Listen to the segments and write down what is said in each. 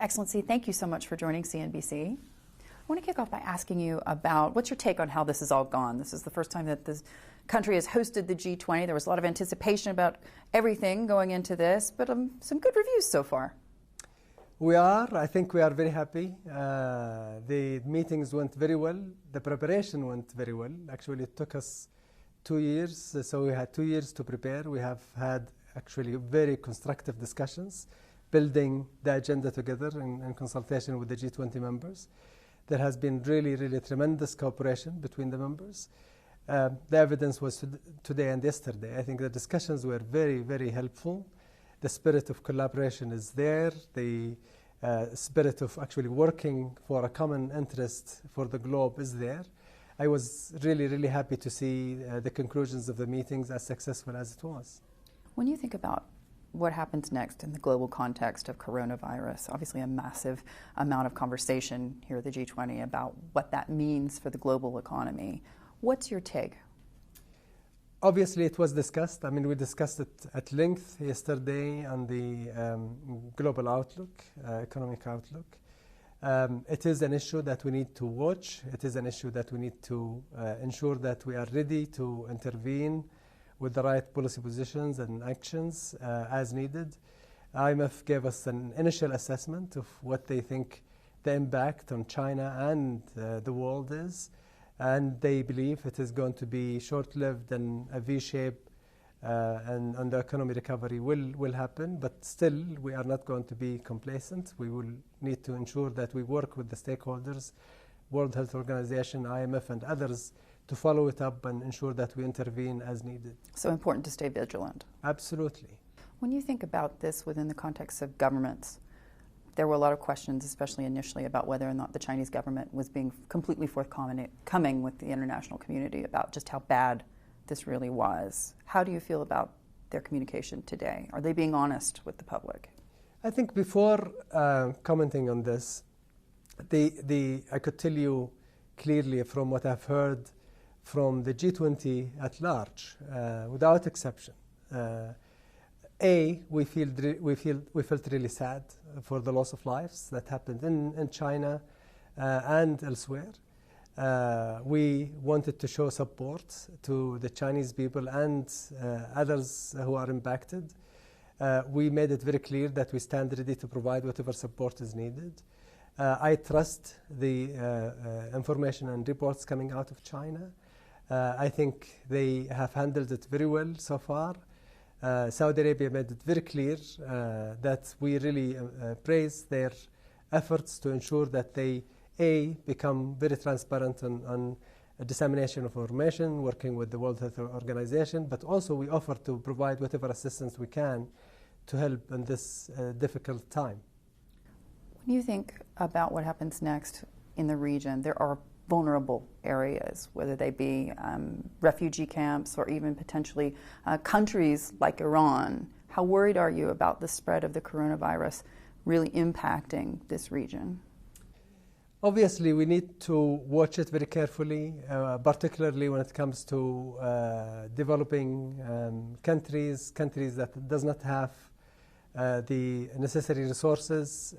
Excellency, thank you so much for joining CNBC. I want to kick off by asking you about what's your take on how this has all gone. This is the first time that this country has hosted the G20. There was a lot of anticipation about everything going into this, but some good reviews so far. I think we are very happy. The meetings went very well. The preparation went very well. Actually, it took us 2 years, so we had 2 years to prepare. We have had actually very constructive discussions, building the agenda together in consultation with the G20 members. There has been really, really tremendous cooperation between the members. The evidence was today and yesterday. I think the discussions were very, very helpful. The spirit of collaboration is there. The spirit of actually working for a common interest for the globe is there. I was really, really happy to see the conclusions of the meetings as successful as it was. When you think about what happens next in the global context of coronavirus, obviously a massive amount of conversation here at the G20 about what that means for the global economy. What's your take? Obviously, it was discussed. I mean, we discussed it at length yesterday on the global outlook, economic outlook. It is an issue that we need to watch. It is an issue that we need to ensure that we are ready to intervene with the right policy positions and actions as needed. IMF gave us an initial assessment of what they think the impact on China and the world is, and they believe it is going to be short-lived and a V-shape, and the economic recovery will happen, but still we are not going to be complacent. We will need to ensure that we work with the stakeholders, World Health Organization, IMF and others, to follow it up and ensure that we intervene as needed. So important to stay vigilant. Absolutely. When you think about this within the context of governments, there were a lot of questions, especially initially, about whether or not the Chinese government was being completely forthcoming with the international community about just how bad this really was. How do you feel about their communication today? Are they being honest with the public? I think before commenting on this, I could tell you clearly from what I've heard from the G20 at large, without exception. We felt really sad for the loss of lives that happened in China and elsewhere. We wanted to show support to the Chinese people and others who are impacted. We made it very clear that we stand ready to provide whatever support is needed. I trust the information and reports coming out of China. I think they have handled it very well so far. Saudi Arabia made it very clear that we really praise their efforts to ensure that they become very transparent on dissemination of information, working with the World Health Organization, but also we offer to provide whatever assistance we can to help in this difficult time. When you think about what happens next in the region, there are vulnerable areas, whether they be refugee camps or even potentially countries like Iran. How worried are you about the spread of the coronavirus really impacting this region? Obviously, we need to watch it very carefully, particularly when it comes to developing countries that does not have the necessary resources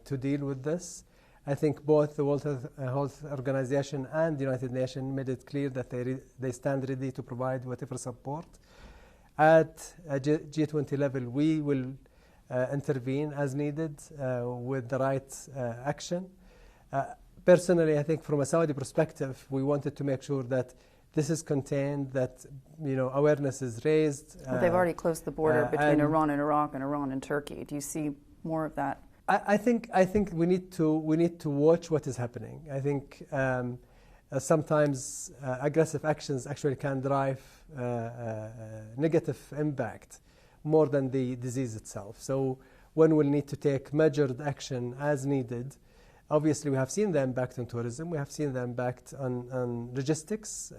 to deal with this. I think both the World Health Organization and the United Nations made it clear that they stand ready to provide whatever support. At a G20 level, we will intervene as needed with the right action. Personally, I think from a Saudi perspective, we wanted to make sure that this is contained, that awareness is raised. Well, they've already closed the border between Iran and Iraq and Iran and Turkey. Do you see more of that? I think we need to watch what is happening. I think sometimes aggressive actions actually can drive negative impact more than the disease itself. So one will need to take measured action as needed. Obviously, we have seen the impact on tourism. We have seen the impact on logistics.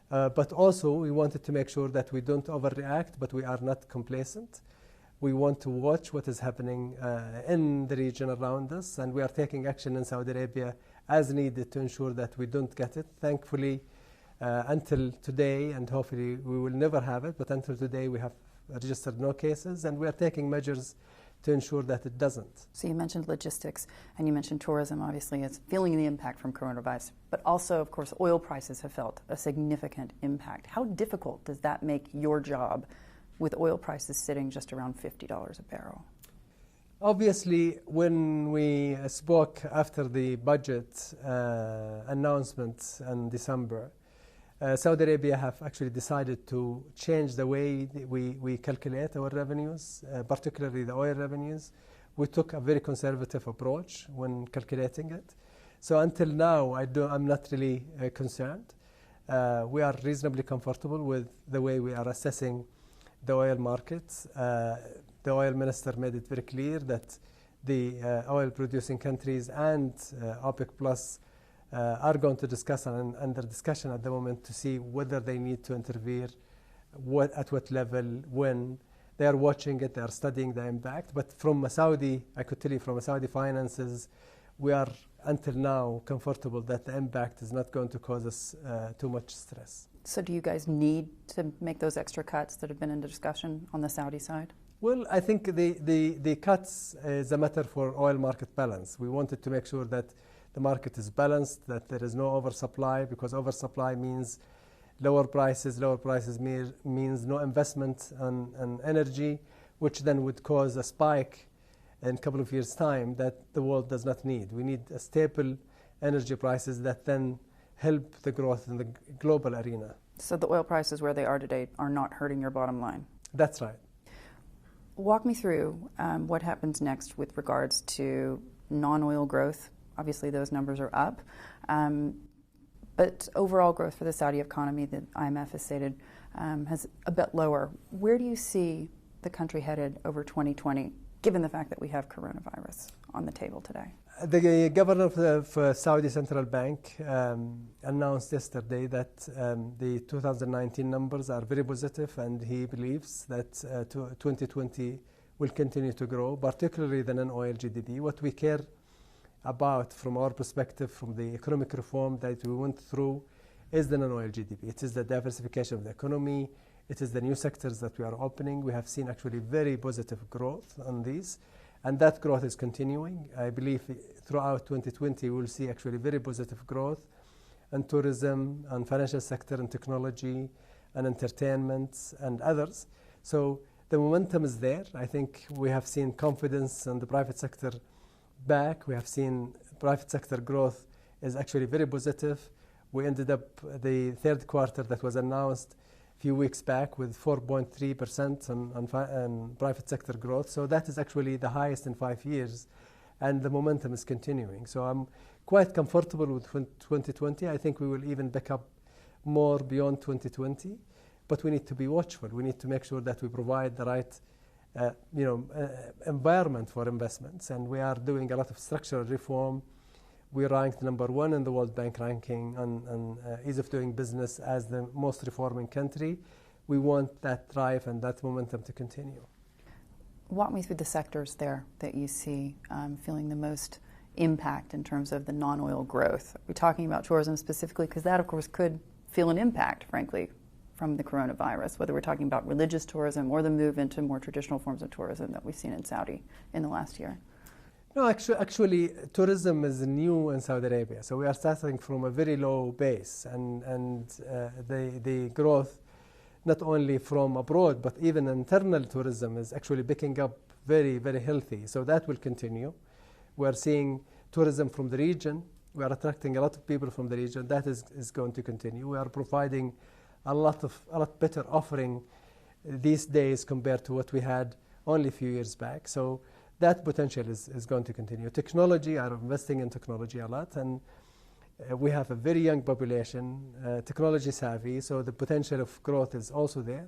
But also, we wanted to make sure that we don't overreact, but we are not complacent. We want to watch what is happening in the region around us, and we are taking action in Saudi Arabia as needed to ensure that we don't get it. Thankfully, until today, and hopefully we will never have it, but until today we have registered no cases, and we are taking measures to ensure that it doesn't. So you mentioned logistics and you mentioned tourism, obviously it's feeling the impact from coronavirus, but also, of course, oil prices have felt a significant impact. How difficult does that make your job with oil prices sitting just around $50 a barrel? Obviously, when we spoke after the budget announcement in December, Saudi Arabia have actually decided to change the way we calculate our revenues, particularly the oil revenues. We took a very conservative approach when calculating it. So until now, I'm not really concerned. We are reasonably comfortable with the way we are assessing the oil markets. The oil minister made it very clear that the oil producing countries and OPEC Plus are going to discuss and under discussion at the moment to see whether they need to intervene, at what level, when. They are watching it, they are studying the impact. But from a Saudi, I could tell you from a Saudi finances, we are until now comfortable that the impact is not going to cause us too much stress. So do you guys need to make those extra cuts that have been in discussion on the Saudi side? Well, I think the cuts is a matter for oil market balance. We wanted to make sure that the market is balanced, that there is no oversupply, because oversupply means lower prices. Lower prices means no investment in energy, which then would cause a spike in a couple of years' time that the world does not need. We need a stable energy prices that then help the growth in the global arena. So the oil prices where they are today are not hurting your bottom line? That's right. Walk me through what happens next with regards to non-oil growth. Obviously, those numbers are up. But overall growth for the Saudi economy, the IMF has stated, has a bit lower. Where do you see the country headed over 2020, given the fact that we have coronavirus on the table today? The governor of Saudi Central Bank announced yesterday that the 2019 numbers are very positive, and he believes that 2020 will continue to grow, particularly the non-oil GDP. What we care about from our perspective, from the economic reform that we went through, is the non-oil GDP. It is the diversification of the economy. It is the new sectors that we are opening. We have seen actually very positive growth on these, and that growth is continuing. I believe throughout 2020 we will see actually very positive growth in tourism, and financial sector, and technology, and entertainment, and others. So the momentum is there. I think we have seen confidence in the private sector back. We have seen private sector growth is actually very positive. We ended up the third quarter that was announced a few weeks back with 4.3% on private sector growth. So that is actually the highest in 5 years, and the momentum is continuing. So I'm quite comfortable with 2020. I think we will even pick up more beyond 2020, but we need to be watchful. We need to make sure that we provide the right environment for investments, and we are doing a lot of structural reform. We ranked #1 in the World Bank ranking on ease of doing business as the most reforming country. We want that drive and that momentum to continue. Walk me through the sectors there that you see feeling the most impact in terms of the non-oil growth. We're talking about tourism specifically because that, of course, could feel an impact, frankly, from the coronavirus, whether we're talking about religious tourism or the move into more traditional forms of tourism that we've seen in Saudi in the last year. No, actually, tourism is new in Saudi Arabia. So we are starting from a very low base, and the growth, not only from abroad, but even internal tourism is actually picking up very, very healthy. So that will continue. We are seeing tourism from the region. We are attracting a lot of people from the region. That is going to continue. We are providing a lot better offering these days compared to what we had only a few years back. So that potential is going to continue. Technology, are investing in technology a lot, and we have a very young population, technology savvy, so the potential of growth is also there.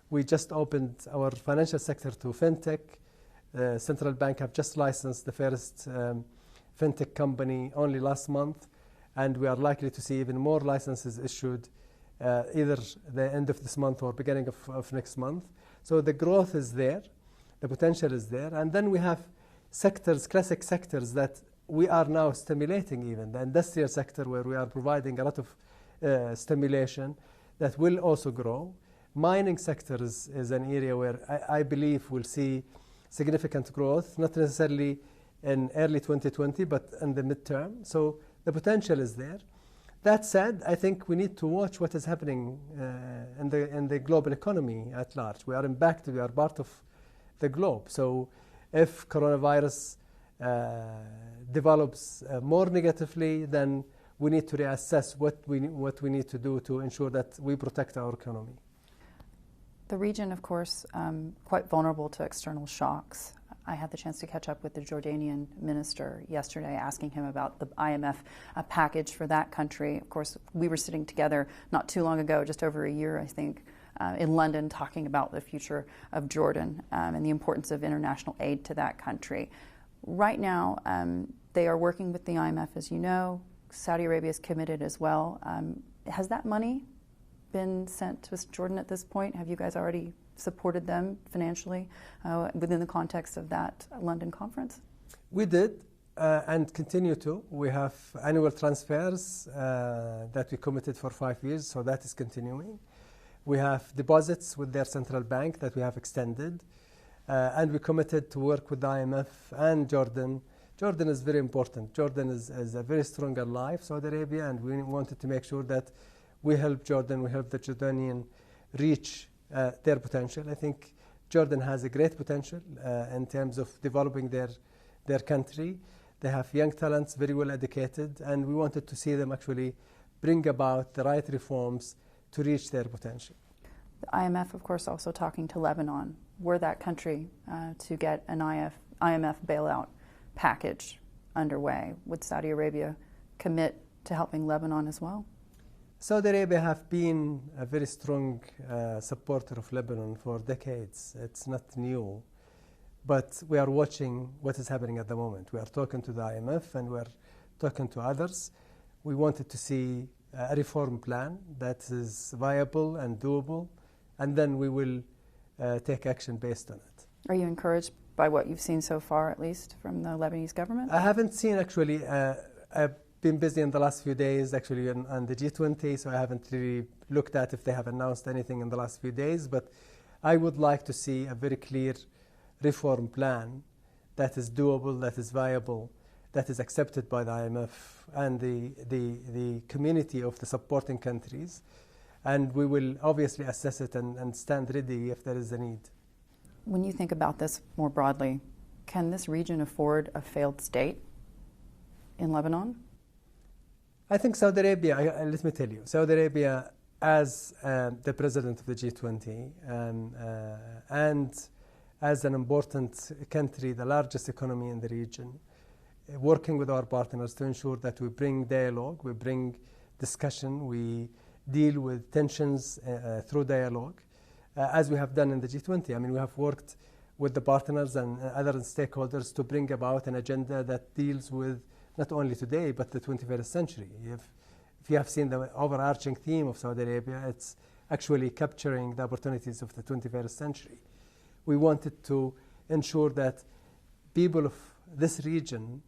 We just opened our financial sector to fintech. Central Bank have just licensed the first fintech company only last month, and we are likely to see even more licenses issued either the end of this month or beginning of next month. So the growth is there, the potential is there, and then we have sectors, classic sectors that we are now stimulating, even the industrial sector, where we are providing a lot of stimulation that will also grow. Mining sector is an area where I believe we'll see significant growth, not necessarily in early 2020, but in the midterm. So the potential is there. That said, I think we need to watch what is happening in the global economy at large. We are impacted, we are part of the globe. So if coronavirus develops more negatively, then we need to reassess what we need to do to ensure that we protect our economy. The region, of course, quite vulnerable to external shocks. I had the chance to catch up with the Jordanian minister yesterday, asking him about the IMF package for that country. Of course, we were sitting together not too long ago, just over a year, I think, in London, talking about the future of Jordan and the importance of international aid to that country. Right now, they are working with the IMF, as you know. Saudi Arabia is committed as well. Has that money been sent to Jordan at this point? Have you guys already supported them financially within the context of that London conference? We did and continue to. We have annual transfers that we committed for 5 years, so that is continuing. We have deposits with their central bank that we have extended, and we committed to work with the IMF and Jordan. Jordan is very important. Jordan is a very strong ally of Saudi Arabia, and we wanted to make sure that we help Jordan, we help the Jordanian reach their potential. I think Jordan has a great potential in terms of developing their country. They have young talents, very well educated, and we wanted to see them actually bring about the right reforms to reach their potential. The IMF, of course, also talking to Lebanon. Were that country to get an IMF bailout package underway, would Saudi Arabia commit to helping Lebanon as well? Saudi Arabia have been a very strong supporter of Lebanon for decades. It's not new, but we are watching what is happening at the moment. We are talking to the IMF and we are talking to others. We wanted to see a reform plan that is viable and doable, and then we will take action based on it. Are you encouraged by what you've seen so far, at least, from the Lebanese government? I haven't seen actually. I've been busy in the last few days actually on the G20, so I haven't really looked at if they have announced anything in the last few days, but I would like to see a very clear reform plan that is doable, that is viable, that is accepted by the IMF and the community of the supporting countries, and we will obviously assess it and stand ready if there is a need. When you think about this more broadly, can this region afford a failed state in Lebanon? I think Saudi Arabia, let me tell you, Saudi Arabia as the president of the G20 and as an important country, the largest economy in the region, working with our partners to ensure that we bring dialogue, we bring discussion, we deal with tensions through dialogue, as we have done in the G20. I mean, we have worked with the partners and other stakeholders to bring about an agenda that deals with not only today, but the 21st century. If you have seen the overarching theme of Saudi Arabia, it's actually capturing the opportunities of the 21st century. We wanted to ensure that people of this region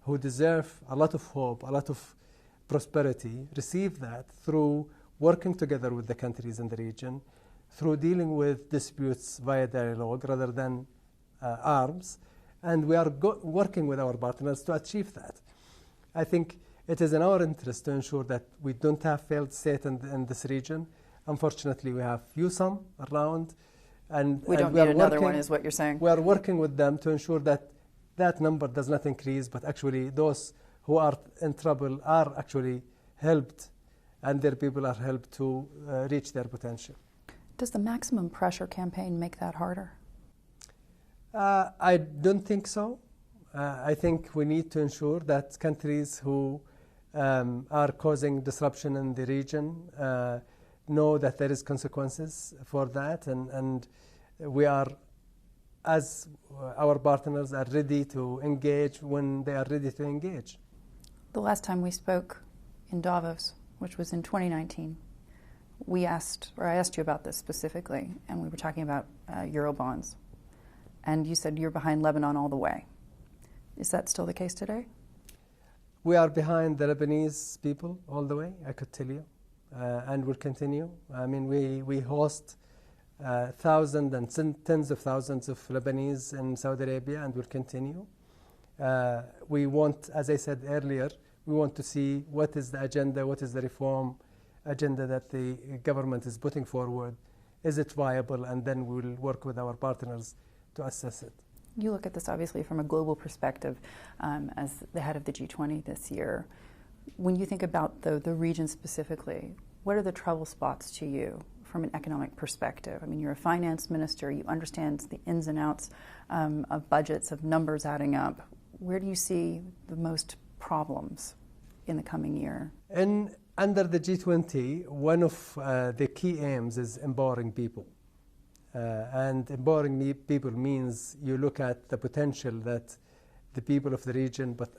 who deserve a lot of hope, a lot of prosperity, receive that through working together with the countries in the region, through dealing with disputes via dialogue rather than arms, and we are working with our partners to achieve that. I think it is in our interest to ensure that we don't have failed state in this region. Unfortunately, we have some around, and we don't need another one, is what you're saying. We are working with them to ensure that that number does not increase, but actually those who are in trouble are actually helped, and their people are helped to reach their potential. Does the maximum pressure campaign make that harder? I don't think so. I think we need to ensure that countries who are causing disruption in the region know that there is consequences for that, and we are, as our partners are ready to engage when they are ready to engage. The last time we spoke in Davos, which was in 2019, I asked you about this specifically, and we were talking about Eurobonds, and you said you're behind Lebanon all the way. Is that still the case today? We are behind the Lebanese people all the way, I could tell you, and will continue. I mean, we host thousands and tens of thousands of Lebanese in Saudi Arabia, and will continue. We want, as I said earlier, we want to see what is the agenda, what is the reform agenda that the government is putting forward. Is it viable? And then we will work with our partners to assess it. You look at this obviously from a global perspective as the head of the G20 this year. When you think about the region specifically, what are the trouble spots to you from an economic perspective? I mean, you're a finance minister, you understand the ins and outs of budgets, of numbers adding up. Where do you see the most problems in the coming year? Under the G20, one of the key aims is empowering people. And empowering people means you look at the potential that the people of the region, but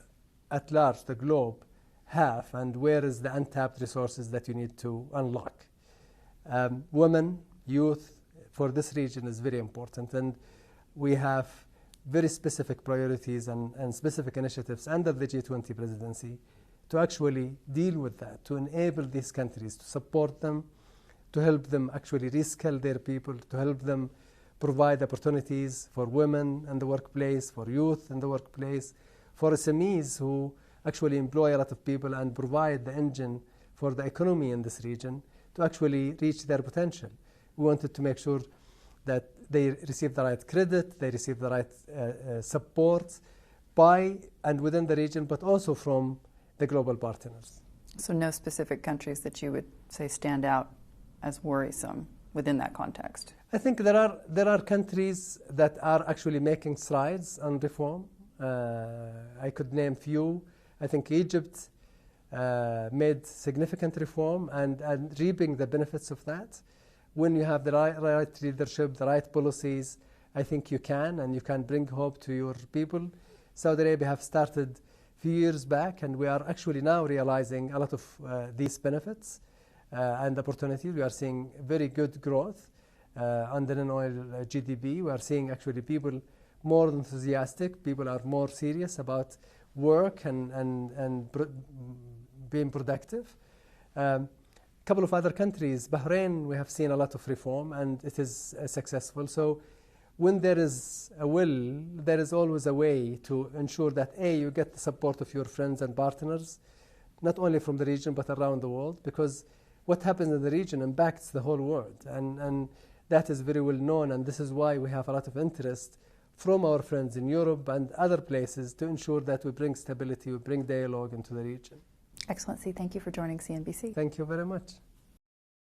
at large, the globe, have, and where is the untapped resources that you need to unlock. Women, youth, for this region is very important, and we have very specific priorities and specific initiatives under the G20 presidency to actually deal with that, to enable these countries, to support them, to help them actually reskill their people, to help them provide opportunities for women in the workplace, for youth in the workplace, for SMEs who actually employ a lot of people and provide the engine for the economy in this region to actually reach their potential. We wanted to make sure that they receive the right credit, they receive the right support by and within the region, but also from the global partners. So no specific countries that you would say stand out as worrisome within that context? I think there are countries that are actually making strides on reform. I could name few. I think Egypt made significant reform and reaping the benefits of that. When you have the right leadership, the right policies, I think you can bring hope to your people. Saudi Arabia have started a few years back, and we are actually now realizing a lot of these benefits and opportunities. We are seeing very good growth on the non-oil GDP. We are seeing actually people more enthusiastic. People are more serious about work and being productive. Couple of other countries, Bahrain, we have seen a lot of reform and it is successful. So when there is a will, there is always a way to ensure that you get the support of your friends and partners, not only from the region but around the world, because what happens in the region impacts the whole world, and that is very well known, and this is why we have a lot of interest from our friends in Europe and other places to ensure that we bring stability, we bring dialogue into the region. Excellency, thank you for joining CNBC. Thank you very much.